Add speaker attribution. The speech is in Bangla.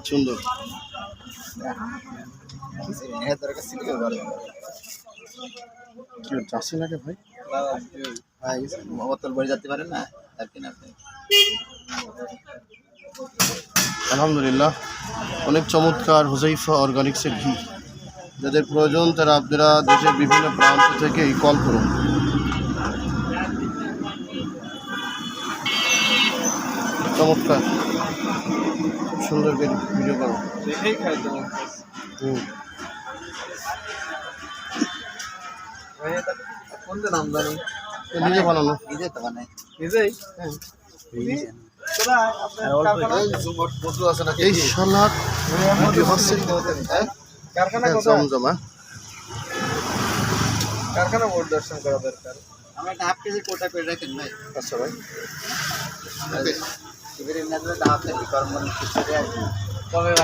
Speaker 1: সুন্দর। চাষি লাগে ভাই,
Speaker 2: বোতল ভরে যেতে পারে না তার কিনা।
Speaker 1: আলহামদুলিল্লাহ অনেক চমৎকার হুজাইফা অর্গানিক্সের ঘি। যাদের প্রয়োজন তারা আপনারা দেশের বিভিন্ন প্রান্ত থেকে এই কল করুন। চমৎকার, খুব সুন্দর ভিডিও করো। নিজে বানানো,
Speaker 2: নিজে তো বানাই।
Speaker 1: এই সালাদ ভিডিও হচ্ছে জমজমা।
Speaker 3: কারখানা বোর্ড দর্শন করা দরকার।
Speaker 2: আমরা একটা হাফ কেজি কোটা করে রাখেন ভাই।
Speaker 1: আচ্ছা ভাই,
Speaker 2: শিবিরের না দিলে হাফ কেজি কর্ম
Speaker 3: তবে ভাই